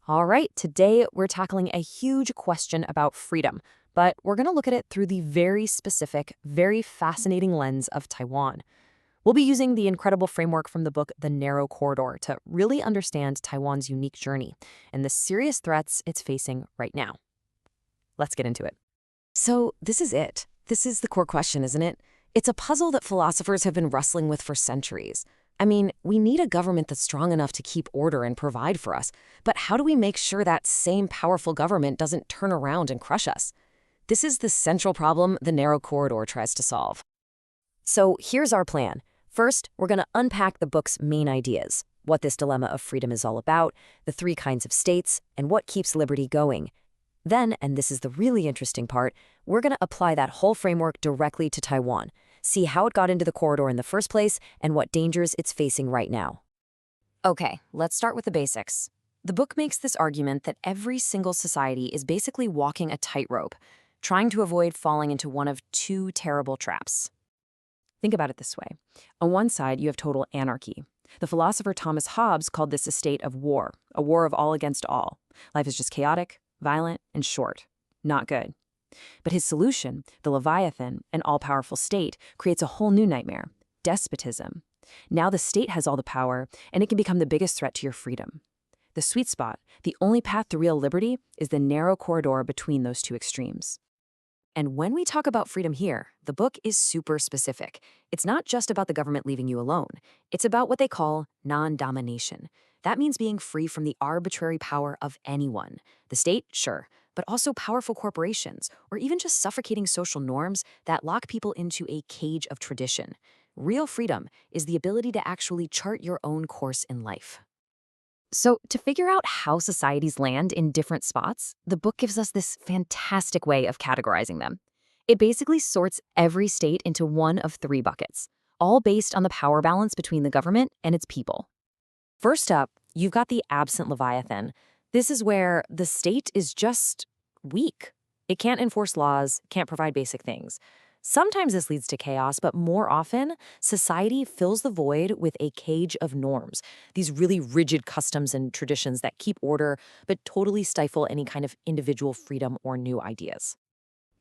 All right, today we're tackling a huge question about freedom, but we're going to look at it through the very specific, very fascinating lens of Taiwan. We'll be using the incredible framework from the book The Narrow Corridor to really understand Taiwan's unique journey and the serious threats it's facing right now. Let's get into it. So this is it. This is the core question, isn't it? It's a puzzle that philosophers have been wrestling with for centuries. I mean, we need a government that's strong enough to keep order and provide for us, but how do we make sure that same powerful government doesn't turn around and crush us? This is the central problem the narrow corridor tries to solve. So here's our plan. First, we're going to unpack the book's main ideas, what this dilemma of freedom is all about, the three kinds of states, and what keeps liberty going. Then, and this is the really interesting part, we're going to apply that whole framework directly to Taiwan, see how it got into the corridor in the first place, and what dangers it's facing right now. Okay, let's start with the basics. The book makes this argument that every single society is basically walking a tightrope, trying to avoid falling into one of two terrible traps. Think about it this way. On one side, you have total anarchy. The philosopher Thomas Hobbes called this a state of war, a war of all against all. Life is just chaotic, violent, and short. Not good. But his solution, the Leviathan, an all-powerful state, creates a whole new nightmare: despotism. Now the state has all the power, and it can become the biggest threat to your freedom. The sweet spot, the only path to real liberty, is the narrow corridor between those two extremes. And when we talk about freedom here, the book is super specific. It's not just about the government leaving you alone. It's about what they call non-domination. That means being free from the arbitrary power of anyone. The state, sure, but also powerful corporations, or even just suffocating social norms that lock people into a cage of tradition. Real freedom is the ability to actually chart your own course in life. So, to figure out how societies land in different spots, the book gives us this fantastic way of categorizing them. It basically sorts every state into one of three buckets, all based on the power balance between the government and its people. First up, you've got the absent Leviathan. This is where the state is just weak. It can't enforce laws, can't provide basic things. Sometimes this leads to chaos, but more often, society fills the void with a cage of norms, these really rigid customs and traditions that keep order, but totally stifle any kind of individual freedom or new ideas.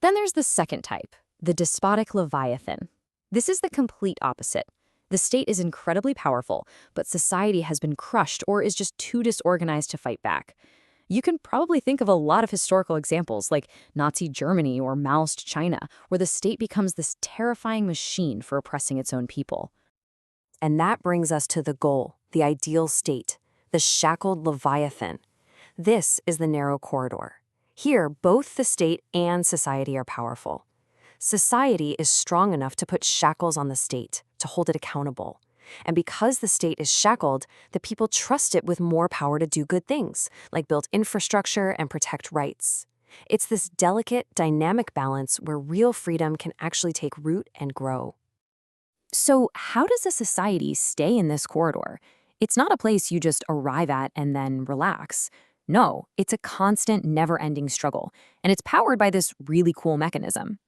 Then there's the second type, the despotic Leviathan. This is the complete opposite. The state is incredibly powerful, but society has been crushed or is just too disorganized to fight back. You can probably think of a lot of historical examples like Nazi Germany or Maoist China, where the state becomes this terrifying machine for oppressing its own people. And that brings us to the goal, the ideal state, the shackled Leviathan. This is the narrow corridor. Here, both the state and society are powerful. Society is strong enough to put shackles on the state, to hold it accountable. And because the state is shackled, the people trust it with more power to do good things, like build infrastructure and protect rights. It's this delicate, dynamic balance where real freedom can actually take root and grow. So how does a society stay in this corridor? It's not a place you just arrive at and then relax. No, it's a constant, never-ending struggle, and it's powered by this really cool mechanism.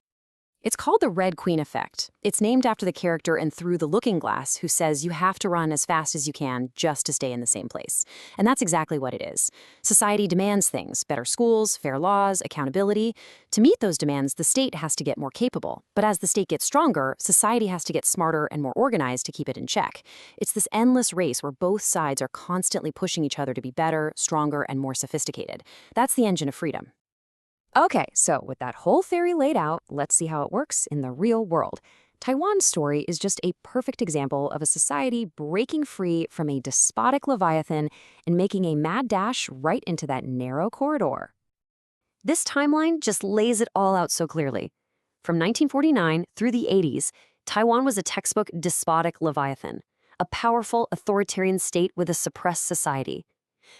It's called the Red Queen effect. It's named after the character in Through the Looking Glass who says you have to run as fast as you can just to stay in the same place. And that's exactly what it is. Society demands things: better schools, fair laws, accountability. To meet those demands, the state has to get more capable. But as the state gets stronger, society has to get smarter and more organized to keep it in check. It's this endless race where both sides are constantly pushing each other to be better, stronger, and more sophisticated. That's the engine of freedom. Okay, so with that whole theory laid out, let's see how it works in the real world. Taiwan's story is just a perfect example of a society breaking free from a despotic Leviathan and making a mad dash right into that narrow corridor. This timeline just lays it all out so clearly. From 1949 through the 80s, Taiwan was a textbook despotic Leviathan, a powerful authoritarian state with a suppressed society.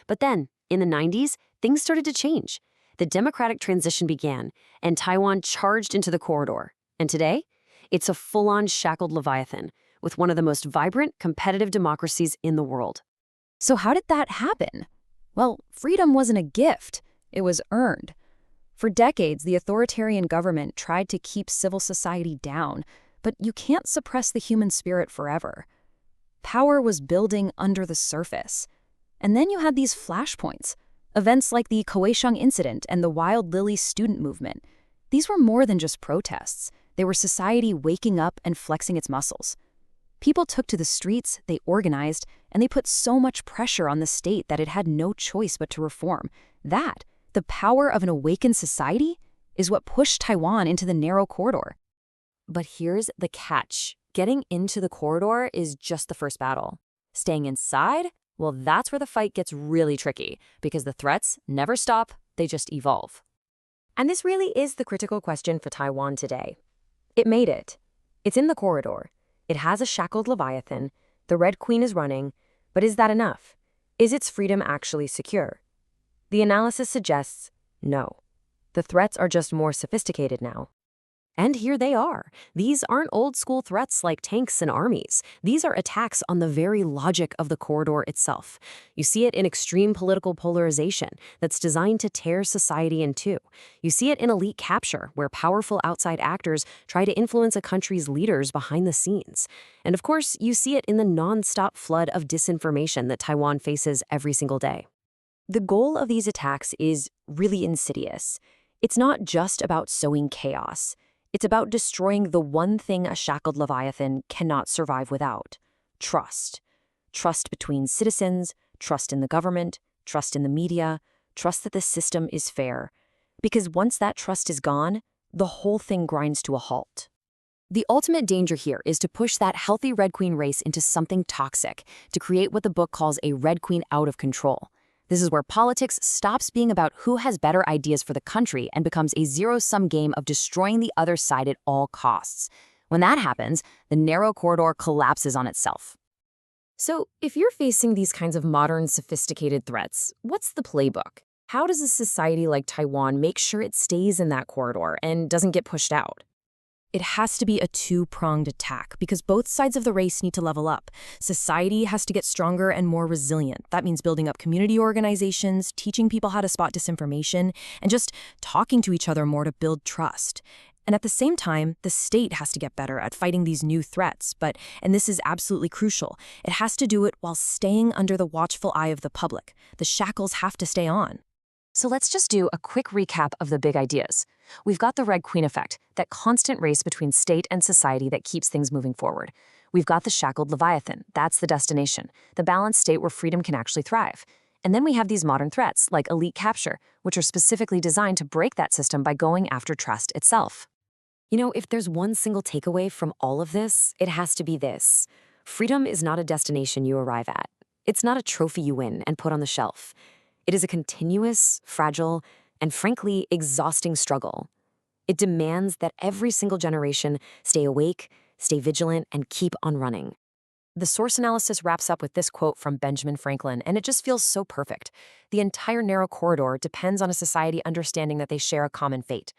But then, in the 90s, things started to change. The democratic transition began, and Taiwan charged into the corridor. And today, it's a full-on shackled Leviathan, with one of the most vibrant, competitive democracies in the world. So how did that happen? Well, freedom wasn't a gift. It was earned. For decades, the authoritarian government tried to keep civil society down, but you can't suppress the human spirit forever. Power was building under the surface. And then you had these flashpoints. Events like the Kaohsiung incident and the Wild Lily student movement, these were more than just protests. They were society waking up and flexing its muscles. People took to the streets, they organized, and they put so much pressure on the state that it had no choice but to reform. That, the power of an awakened society, is what pushed Taiwan into the narrow corridor. But here's the catch. Getting into the corridor is just the first battle. Staying inside? Well, that's where the fight gets really tricky, because the threats never stop, they just evolve. And this really is the critical question for Taiwan today. It made it. It's in the corridor. It has a shackled Leviathan. The Red Queen is running. But is that enough? Is its freedom actually secure? The analysis suggests no. The threats are just more sophisticated now. And here they are. These aren't old-school threats like tanks and armies. These are attacks on the very logic of the corridor itself. You see it in extreme political polarization that's designed to tear society in two. You see it in elite capture, where powerful outside actors try to influence a country's leaders behind the scenes. And of course, you see it in the non-stop flood of disinformation that Taiwan faces every single day. The goal of these attacks is really insidious. It's not just about sowing chaos. It's about destroying the one thing a shackled Leviathan cannot survive without: trust. Trust between citizens, trust in the government, trust in the media, trust that the system is fair. Because once that trust is gone, the whole thing grinds to a halt. The ultimate danger here is to push that healthy Red Queen race into something toxic, to create what the book calls a Red Queen out of control. This is where politics stops being about who has better ideas for the country and becomes a zero-sum game of destroying the other side at all costs. When that happens, the narrow corridor collapses on itself. So, if you're facing these kinds of modern, sophisticated threats, what's the playbook? How does a society like Taiwan make sure it stays in that corridor and doesn't get pushed out? It has to be a two-pronged attack because both sides of the race need to level up. Society has to get stronger and more resilient. That means building up community organizations, teaching people how to spot disinformation, and just talking to each other more to build trust. And at the same time, the state has to get better at fighting these new threats. And this is absolutely crucial, it has to do it while staying under the watchful eye of the public. The shackles have to stay on. So let's just do a quick recap of the big ideas. We've got the Red Queen effect, that constant race between state and society that keeps things moving forward. We've got the shackled Leviathan, that's the destination, the balanced state where freedom can actually thrive. And then we have these modern threats, like elite capture, which are specifically designed to break that system by going after trust itself. You know, if there's one single takeaway from all of this, it has to be this. Freedom is not a destination you arrive at. It's not a trophy you win and put on the shelf. It is a continuous, fragile, and frankly, exhausting struggle. It demands that every single generation stay awake, stay vigilant, and keep on running. The source analysis wraps up with this quote from Benjamin Franklin, and it just feels so perfect. The entire narrow corridor depends on a society understanding that they share a common fate.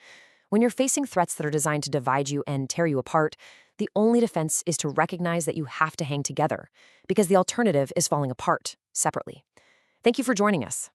When you're facing threats that are designed to divide you and tear you apart, the only defense is to recognize that you have to hang together, because the alternative is falling apart, separately. Thank you for joining us.